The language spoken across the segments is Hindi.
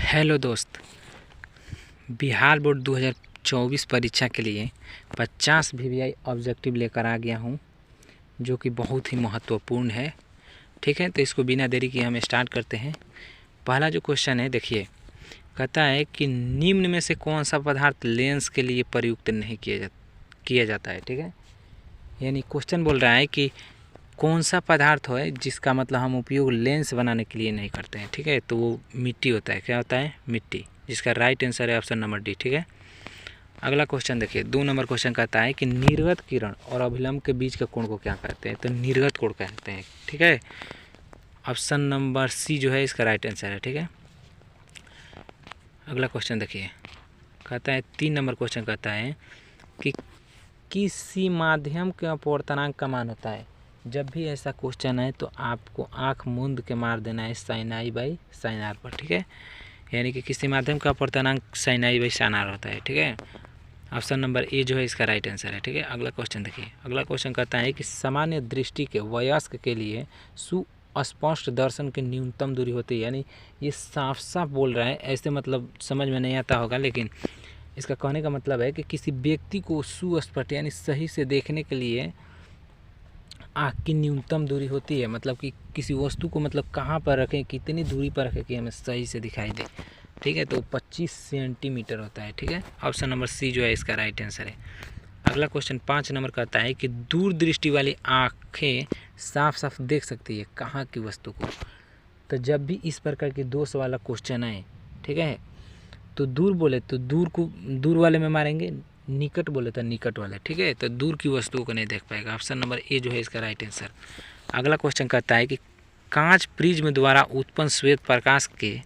हेलो दोस्त। बिहार बोर्ड 2024 परीक्षा के लिए 50 वीवीआई ऑब्जेक्टिव लेकर आ गया हूँ, जो कि बहुत ही महत्वपूर्ण है। ठीक है, तो इसको बिना देरी किए हम स्टार्ट करते हैं। पहला जो क्वेश्चन है, देखिए, कहता है कि निम्न में से कौन सा पदार्थ लेंस के लिए प्रयुक्त नहीं किया जाता है। ठीक है, यानी क्वेश्चन बोल रहा है कि कौन सा पदार्थ है जिसका मतलब हम उपयोग लेंस बनाने के लिए नहीं करते हैं। ठीक है, तो वो मिट्टी होता है। क्या होता है? मिट्टी, जिसका राइट आंसर है ऑप्शन नंबर डी। ठीक है, अगला क्वेश्चन देखिए, 2 नंबर क्वेश्चन कहता है कि निर्गत किरण और अभिलंब के बीच के कोण को क्या कहते हैं। तो निर्गत कोण कहते हैं। ठीक है, ऑप्शन नंबर सी जो है इसका राइट आंसर है। ठीक है, अगला क्वेश्चन देखिए, कहता है 3 नंबर क्वेश्चन कहता है कि किसी माध्यम के अपवर्तनांक का मान होता है। जब भी ऐसा क्वेश्चन है तो आपको आंख मूंद के मार देना है sine I by sine R पर। ठीक है, यानी कि किसी माध्यम का अपवर्तनांक sine I by sine R होता है। ठीक है, ऑप्शन नंबर ए जो है इसका राइट आंसर है। ठीक है, अगला क्वेश्चन देखिए, अगला क्वेश्चन कहता है कि सामान्य दृष्टि के वयस्क के लिए सुस्पष्ट दर्शन की न्यूनतम दूरी होती है। यानी ये साफ साफ बोल रहा है, ऐसे मतलब समझ में नहीं आता होगा, लेकिन इसका कहने का मतलब है कि किसी व्यक्ति को सुस्पष्ट यानी सही से देखने के लिए आँख की न्यूनतम दूरी होती है। मतलब कि किसी वस्तु को मतलब कहाँ पर रखें, कितनी दूरी पर रखें कि हमें सही से दिखाई दे। ठीक है, तो 25 सेंटीमीटर होता है। ठीक है, ऑप्शन नंबर सी जो है इसका राइट आंसर है। अगला क्वेश्चन 5 नंबर कहता है कि दूरदृष्टि वाली आँखें साफ साफ देख सकती है कहाँ की वस्तु को। तो जब भी इस प्रकार की दोष वाला क्वेश्चन आए, ठीक है, तो दूर बोले तो दूर को दूर वाले में मारेंगे, निकट बोले तो निकट वाले। ठीक है, तो दूर की वस्तुओं को नहीं देख पाएगा। ऑप्शन नंबर ए जो है इसका राइट आंसर। अगला क्वेश्चन कहता है कि कांच प्रिज्म द्वारा उत्पन्न श्वेत प्रकाश के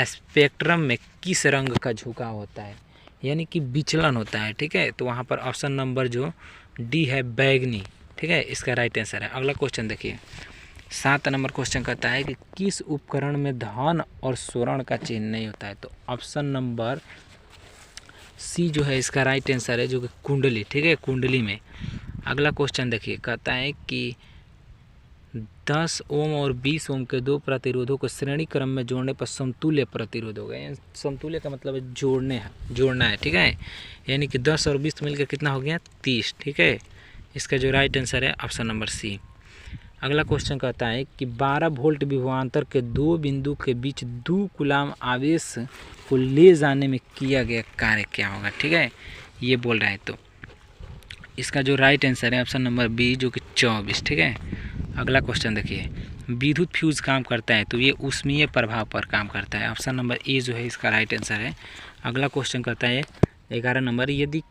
स्पेक्ट्रम में किस रंग का झुकाव होता है, यानी कि विचलन होता है। ठीक है, तो वहाँ पर ऑप्शन नंबर जो डी है बैगनी। ठीक है, इसका राइट आंसर है। अगला क्वेश्चन देखिए, 7 नंबर क्वेश्चन कहता है कि किस उपकरण में धन और स्वर्ण का चिन्ह नहीं होता है। तो ऑप्शन नंबर सी जो है इसका राइट आंसर है, जो कि कुंडली। ठीक है, कुंडली में। अगला क्वेश्चन देखिए, कहता है कि 10 ओम और 20 ओम के 2 प्रतिरोधों को श्रेणी क्रम में जोड़ने पर समतुल्य प्रतिरोध होगा। समतुल्य का मतलब है जोड़ना है। ठीक है, यानी कि 10 और 20 मिलकर कितना हो गया? 30। ठीक है, इसका जो राइट आंसर है ऑप्शन नंबर सी। अगला क्वेश्चन कहता है कि 12 वोल्ट विभवांतर के 2 बिंदु के बीच 2 कूलाम आवेश को ले जाने में किया गया कार्य क्या होगा। ठीक है, ये बोल रहा है, तो इसका जो राइट आंसर है ऑप्शन नंबर बी, जो कि 24। ठीक है, अगला क्वेश्चन देखिए, विद्युत फ्यूज काम करता है तो ये ऊष्मीय प्रभाव पर काम करता है। ऑप्शन नंबर ए जो है इसका राइट आंसर है। अगला क्वेश्चन कहता है 11 नंबर, यदि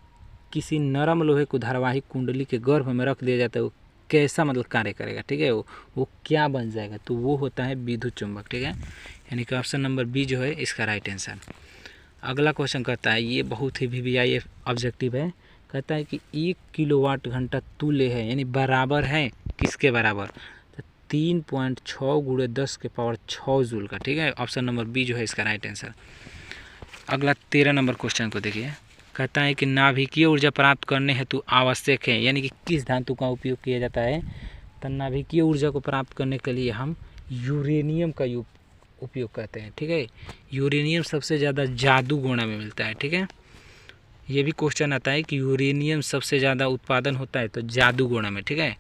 किसी नरम लोहे को धारावाहिक कुंडली के गर्भ में रख दिया जाता है वो कैसा मतलब कार्य करेगा। ठीक है, वो क्या बन जाएगा? तो वो होता है विद्युत चुंबक। ठीक है, यानी कि ऑप्शन नंबर बी जो है इसका राइट आंसर। अगला क्वेश्चन कहता है, ये बहुत ही वीवीआई ऑब्जेक्टिव है, कहता है कि 1 किलोवाट घंटा तुल्य है, यानी बराबर है किसके बराबर? तो 3.6 × 10⁶ जूल का। ठीक है, ऑप्शन नंबर बी जो है इसका राइट आंसर। अगला 13 नंबर क्वेश्चन को देखिए, कहता है कि नाभिकीय ऊर्जा प्राप्त करने हेतु आवश्यक है, यानी कि किस धातु का उपयोग किया जाता है। तो नाभिकीय ऊर्जा को प्राप्त करने के लिए हम यूरेनियम का उपयोग करते हैं। ठीक है, यूरेनियम सबसे ज़्यादा जादूगोना में मिलता है। ठीक है, ये भी क्वेश्चन आता है कि यूरेनियम सबसे ज़्यादा उत्पादन होता है तो जादूगोना में। ठीक है,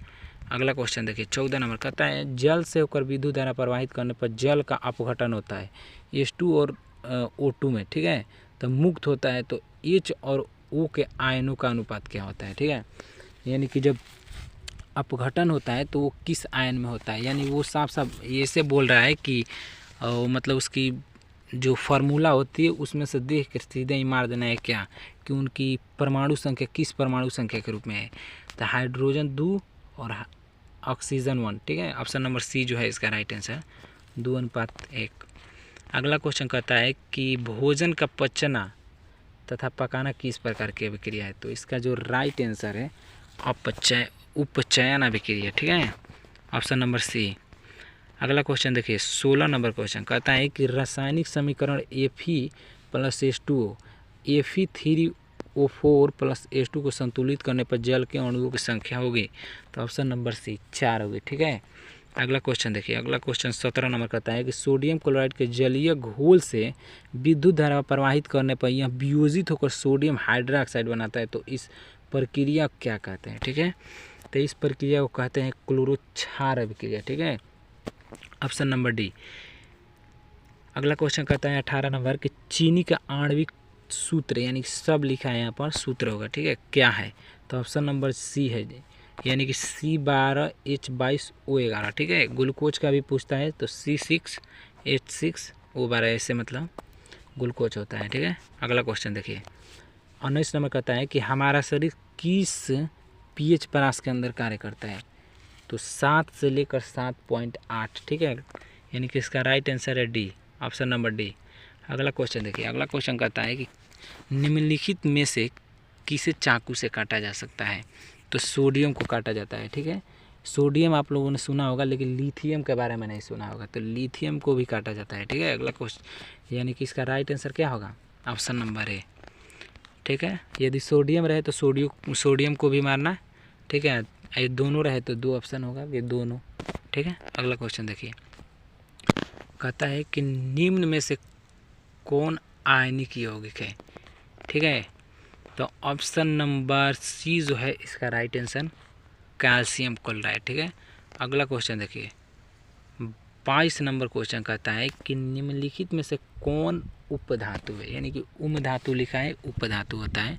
अगला क्वेश्चन देखिए, 14 नंबर कहता है जल से होकर विद्युत धारा प्रवाहित करने पर जल का अपघटन होता है H2 और O2 में। ठीक है, तो मुक्त होता है तो H और O के आयनों का अनुपात क्या होता है। ठीक है, यानी कि जब अपघटन होता है तो वो किस आयन में होता है, यानी वो साफ साफ ऐसे बोल रहा है कि मतलब उसकी जो फार्मूला होती है उसमें से देख कर सीधे ही मार देना है क्या, कि उनकी परमाणु संख्या किस परमाणु संख्या के रूप में है। तो हाइड्रोजन 2 और ऑक्सीजन 1। ठीक है, ऑप्शन नंबर सी जो है इसका राइट आंसर, 2:1। अगला क्वेश्चन कहता है कि भोजन का पचना तथा पकाना किस प्रकार की अभिक्रिया है। तो इसका जो राइट आंसर है उपचयन अभिक्रिया। ठीक है, ऑप्शन नंबर सी। अगला क्वेश्चन देखिए, 16 नंबर क्वेश्चन कहता है कि रासायनिक समीकरण Fe+H2O Fe3O4+H2 को संतुलित करने पर जल के अणुओं की संख्या होगी। तो ऑप्शन नंबर सी 4 होगी। ठीक है, अगला क्वेश्चन देखिए, अगला क्वेश्चन 17 नंबर कहता है कि सोडियम क्लोराइड के जलीय घोल से विद्युत धारा प्रवाहित करने पर यह वियोजित होकर सोडियम हाइड्रोक्साइड बनाता है, तो इस प्रक्रिया को क्या कहते हैं। ठीक है, तो इस प्रक्रिया को कहते हैं क्लोरोक्षार अभिक्रिया। ठीक है, ऑप्शन नंबर डी। अगला क्वेश्चन कहता है 18 नंबर कि चीनी का आणविक सूत्र, यानी सब लिखा है यहाँ पर, सूत्र होगा। ठीक है, क्या है, तो ऑप्शन नंबर सी है, यानी कि C12H22O11। ठीक है, ग्लूकोज का भी पूछता है तो C6H6O12 ऐसे मतलब ग्लूकोज होता है। ठीक है, अगला क्वेश्चन देखिए 19 नंबर कहता है कि हमारा शरीर किस pH परास के अंदर कार्य करता है, तो 7 से लेकर 7.8। ठीक है, यानी कि इसका राइट आंसर है डी, ऑप्शन नंबर डी। अगला क्वेश्चन देखिए, अगला क्वेश्चन कहता है कि निम्नलिखित में से किसे चाकू से काटा जा सकता है, तो सोडियम को काटा जाता है। ठीक है, सोडियम आप लोगों ने सुना होगा लेकिन लिथियम के बारे में नहीं सुना होगा, तो लिथियम को भी काटा जाता है। ठीक है, अगला क्वेश्चन, यानी कि इसका राइट आंसर क्या होगा, ऑप्शन नंबर ए। ठीक है, यदि सोडियम रहे तो सोडियम को भी मारना। ठीक है, ये दोनों रहे तो दो ऑप्शन होगा, ये दोनों। ठीक है, अगला क्वेश्चन देखिए, कहता है कि निम्न में से कौन आयनिक यौगिक है। ठीक है, तो ऑप्शन नंबर सी जो है इसका राइट आंसर कैल्शियम क्लोराइड। ठीक है, अगला क्वेश्चन देखिए 22 नंबर क्वेश्चन कहता है कि निम्नलिखित में से कौन उपधातु है, यानी कि उम धातु लिखा है, उपधातु होता है।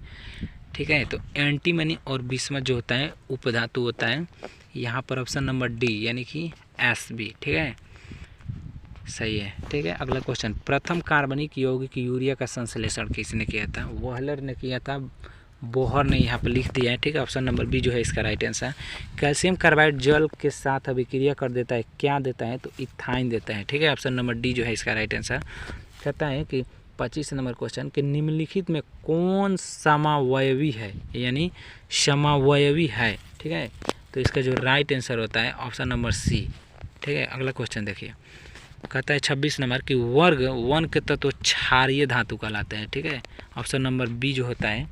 ठीक है, तो एंटीमनी और बिस्मथ जो होता है उपधातु होता है। यहाँ पर ऑप्शन नंबर डी, यानी कि SB। ठीक है, सही है। ठीक है, अगला क्वेश्चन, प्रथम कार्बनिक यौगिक यूरिया का संश्लेषण किसने किया था, वॉहलर ने किया था, बोहर ने यहाँ पर लिख दिया है। ठीक है, ऑप्शन नंबर बी जो है इसका राइट आंसर। कैल्शियम कार्बाइड जल के साथ अभिक्रिया कर देता है, क्या देता है, तो इथाइन देता है। ठीक है, ऑप्शन नंबर डी जो है इसका राइट आंसर। कहता है कि 25 नंबर क्वेश्चन कि निम्नलिखित में कौन समावयवी है, यानी समावयवी है। ठीक है, तो इसका जो राइट आंसर होता है ऑप्शन नंबर सी। ठीक है, अगला क्वेश्चन देखिए, कहता है 26 नंबर कि वर्ग 1 के तत्व क्षारीय धातु कहलाते हैं। ठीक है, ऑप्शन नंबर बी जो होता है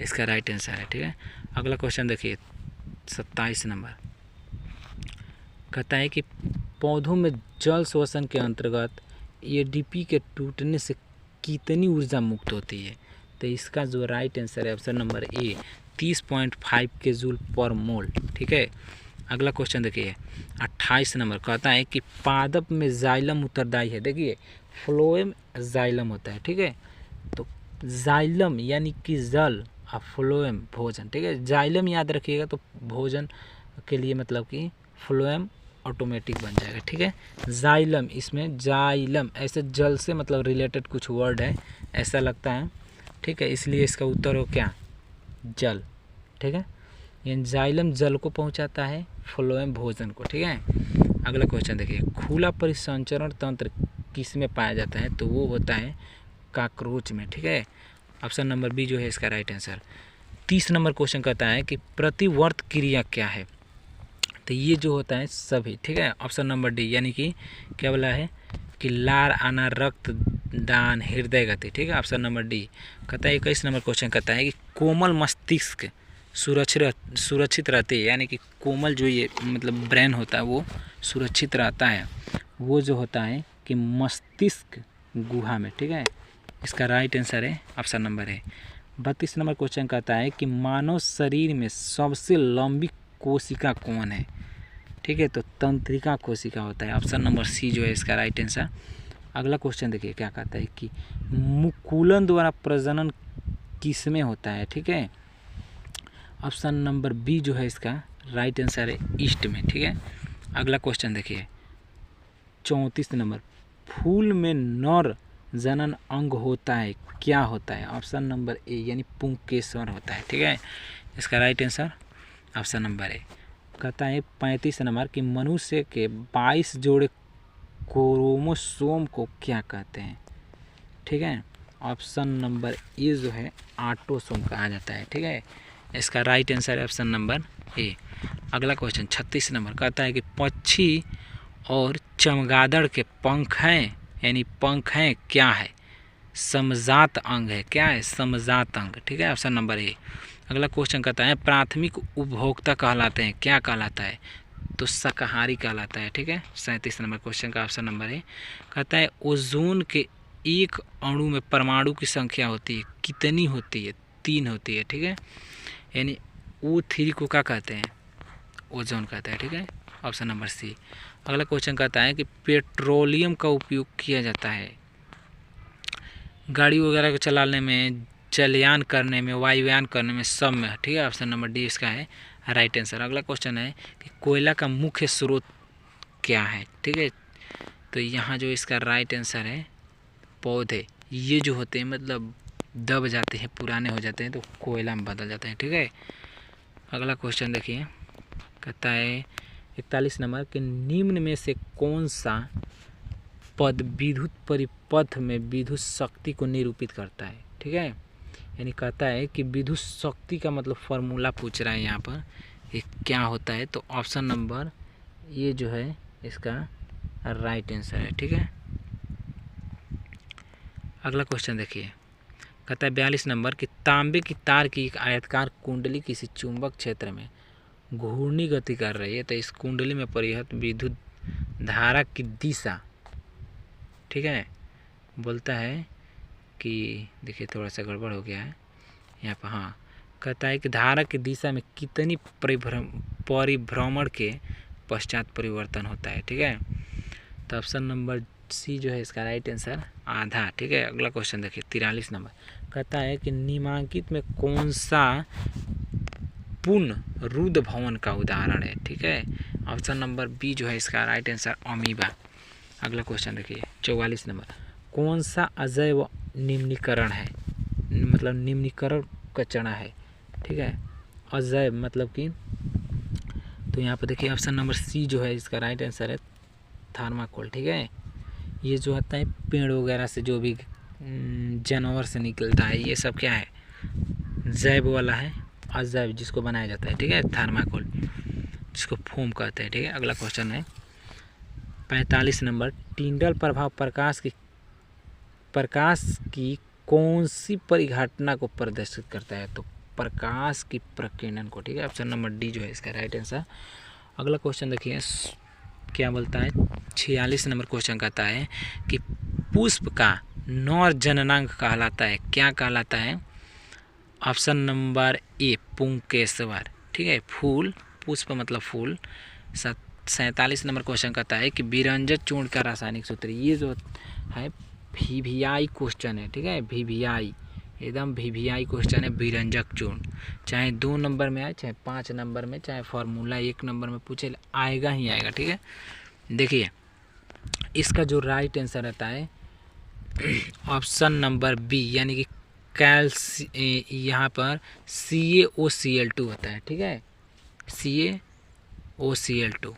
इसका राइट आंसर है। ठीक है, अगला क्वेश्चन देखिए 27 नंबर कहता है कि पौधों में जल शोषण के अंतर्गत ADP के टूटने से कितनी ऊर्जा मुक्त होती है, तो इसका जो राइट आंसर है ऑप्शन नंबर ए 30.5 के जूल पर मोल। ठीक है, अगला क्वेश्चन देखिए 28 नंबर कहता है कि पादप में जाइलम उत्तरदायी है। देखिए फ्लोएम जाइलम होता है। ठीक है, तो जाइलम यानी कि जल और फ्लोएम भोजन। ठीक है, जाइलम याद रखिएगा तो भोजन के लिए मतलब कि फ्लोएम ऑटोमेटिक बन जाएगा। ठीक है, जाइलम, इसमें जाइलम ऐसे जल से मतलब रिलेटेड कुछ वर्ड है ऐसा लगता है। ठीक है, इसलिए इसका उत्तर हो क्या, जल। ठीक है, यानी जाइलम जल को पहुंचाता है, फ्लोएम भोजन को। ठीक है, अगला क्वेश्चन देखिए, खुला परिसंचरण तंत्र किस में पाया जाता है, तो वो होता है काकरोच में। ठीक है, ऑप्शन नंबर बी जो है इसका राइट आंसर। 30 नंबर क्वेश्चन कहता है कि प्रतिवर्त क्रिया क्या है, तो ये जो होता है सभी। ठीक है, ऑप्शन नंबर डी, यानी कि क्या बोला है कि लार आना, रक्त दान, हृदय गति। ठीक है, ऑप्शन नंबर डी। कहता है 21 नंबर क्वेश्चन कहता है कि कोमल मस्तिष्क सुरक्षित रहती है, यानी कि कोमल जो ये मतलब ब्रेन होता है वो सुरक्षित रहता है, वो जो होता है कि मस्तिष्क गुहा में। ठीक है, इसका राइट आंसर है ऑप्शन नंबर है। 32 नंबर क्वेश्चन कहता है कि मानव शरीर में सबसे लंबी कोशिका कौन है। ठीक है, तो तंत्रिका कोशिका होता है, ऑप्शन नंबर सी जो है इसका राइट आंसर। अगला क्वेश्चन देखिए क्या कहता है कि मुकुलन द्वारा प्रजनन किस में होता है। ठीक है, ऑप्शन नंबर बी जो है इसका राइट आंसर है ईस्ट में। ठीक है, अगला क्वेश्चन देखिए 34 नंबर, फूल में नर जनन अंग होता है, क्या होता है, ऑप्शन नंबर ए यानी पुंकेसर होता है। ठीक है, इसका right answer option number A. कहता है 35 नंबर कि मनुष्य के 22 जोड़े क्रोमोसोम को क्या कहते हैं। ठीक है, ऑप्शन नंबर ए जो है ऑटोसोम कहा जाता है। ठीक है, इसका राइट आंसर है ऑप्शन नंबर ए। अगला क्वेश्चन 36 नंबर कहता है कि पक्षी और चमगादड़ के पंख हैं, यानी पंख हैं क्या है, समजात अंग है, क्या है, समजात अंग। ठीक है, ऑप्शन नंबर ए। अगला क्वेश्चन कहता है प्राथमिक उपभोक्ता कहलाते हैं, क्या कहलाता है, तो शाकाहारी कहलाता है। ठीक है, 37 नंबर क्वेश्चन का ऑप्शन नंबर ए। कहता है ओजोन के एक अणु में परमाणु की संख्या होती है, कितनी होती है? 3 होती है। ठीक है, यानी O3 को क्या कहते हैं? ओजोन कहता है। ठीक है, ऑप्शन नंबर सी। अगला क्वेश्चन कहता है कि पेट्रोलियम का उपयोग किया जाता है गाड़ी वगैरह को चलाने में, जलयान करने में, वायुयान करने में, सब में। ठीक है, ऑप्शन नंबर डी इसका है राइट आंसर। अगला क्वेश्चन है कि कोयला का मुख्य स्रोत क्या है? ठीक है, तो यहाँ जो इसका राइट आंसर है पौधे। ये जो होते हैं मतलब दब जाते हैं, पुराने हो जाते हैं तो कोयला में बदल जाते हैं। ठीक है, अगला क्वेश्चन देखिए, कहता है 41 नंबर कि निम्न में से कौन सा पद विद्युत परिपथ में विद्युत शक्ति को निरूपित करता है? ठीक है, यानी कहता है कि विद्युत शक्ति का मतलब फॉर्मूला पूछ रहा है यहाँ पर, ये क्या होता है? तो ऑप्शन नंबर ये जो है इसका राइट आंसर है। ठीक है, अगला क्वेश्चन देखिए, कहता है 42 नंबर कि तांबे की तार की एक आयताकार कुंडली किसी चुंबक क्षेत्र में घूर्णी गति कर रही है, तो इस कुंडली में परिहत विद्युत धारा की दिशा, ठीक है, बोलता है कि देखिए थोड़ा सा गड़बड़ हो गया है यहाँ पर। हाँ, कहता है कि धारा की दिशा में कितनी परिभ्रमण के पश्चात परिवर्तन होता है। ठीक है, तो ऑप्शन नंबर सी जो है इसका राइट आंसर आधा। ठीक है, अगला क्वेश्चन देखिए 43 नंबर, कहता है कि निम्नलिखित में कौन सा पूर्ण रुद्र भवन का उदाहरण है? ठीक है, ऑप्शन नंबर बी जो है इसका राइट आंसर अमीबा। अगला क्वेश्चन देखिए 44 नंबर, कौन सा अजैव निम्नीकरण है? मतलब निम्नीकरण कचरा है। ठीक है, अजैव मतलब कि, तो यहाँ पर देखिए ऑप्शन नंबर सी जो है इसका राइट आंसर है थर्माकोल। ठीक है, ये जो होता है पेड़ वगैरह से जो भी जानवर से निकलता है, ये सब क्या है? जैव वाला है, अजैव जिसको बनाया जाता है। ठीक है, थर्माकोल जिसको फोम कहते हैं। ठीक है, अगला क्वेश्चन है 45 नंबर, टिंडल प्रभाव प्रकाश की कौन सी परिघटना को प्रदर्शित करता है? तो प्रकाश की प्रकीर्णन को। ठीक है, ऑप्शन नंबर डी जो है इसका राइट आंसर। अगला क्वेश्चन देखिए क्या बोलता है, 46 नंबर क्वेश्चन कहता है कि पुष्प का नर जननांग कहलाता है, क्या कहलाता है? ऑप्शन नंबर ए पुंकेसर। ठीक है, फूल, पुष्प मतलब फूल। 47 नंबर क्वेश्चन कहता है कि विरंजक चूर्ण का रासायनिक सूत्र, ये जो है VVI क्वेश्चन है। ठीक है, VVI एकदम VVI क्वेश्चन है, विरंजक चूर्ण। चाहे 2 नंबर में आए, चाहे 5 नंबर में, चाहे फार्मूला 1 नंबर में पूछे, आएगा ही आएगा। ठीक है, देखिए इसका जो राइट आंसर रहता है ऑप्शन नंबर बी, यानी कि यहाँ पर CaOCl2 होता है। ठीक है, CaOCl2।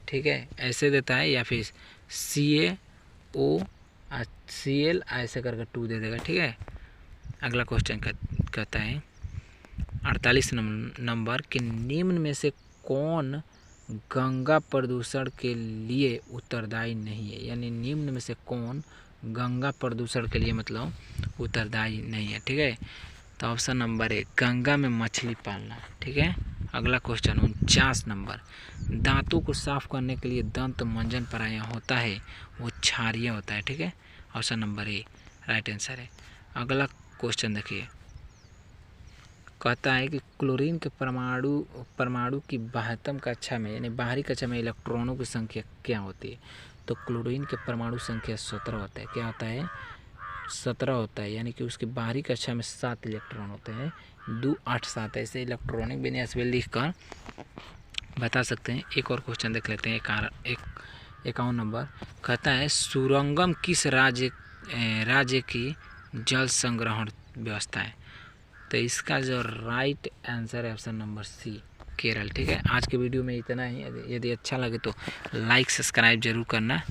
ठीक है, ऐसे देता है, या फिर CaOCl ऐसे करके 2 दे देगा। ठीक है, अगला क्वेश्चन कहता है 48 नंबर कि निम्न में से कौन गंगा प्रदूषण के लिए उत्तरदायी नहीं है? यानी निम्न में से कौन गंगा प्रदूषण के लिए मतलब उत्तरदायी नहीं है? ठीक है, तो ऑप्शन नंबर ए गंगा में मछली पालना। ठीक है, अगला क्वेश्चन 49 नंबर, दांतों को साफ करने के लिए दंत मंजन प्राय होता है, वो क्षारीय होता है। ठीक है, option number A right answer है। अगला क्वेश्चन देखिए, कहता है कि क्लोरीन के परमाणु की बाह्यतम कक्षा में, यानी बाहरी कक्षा में इलेक्ट्रॉनों की संख्या क्या होती है? तो क्लोरीन के परमाणु संख्या 17 होता है। क्या होता है? 17 होता है, यानी कि उसकी बाहरी कक्षा में 7 इलेक्ट्रॉन होते हैं। 2 8 7 ऐसे इलेक्ट्रॉनिक विन्यास में लिख कर बता सकते हैं। एक और क्वेश्चन देख लेते हैं, 51 नंबर, कहता है सुरंगम किस राज्य की जल संग्रहण व्यवस्था है? तो इसका जो राइट आंसर है ऑप्शन नंबर सी केरल। ठीक है, आज के वीडियो में इतना ही। यदि अच्छा लगे तो लाइक सब्सक्राइब जरूर करना।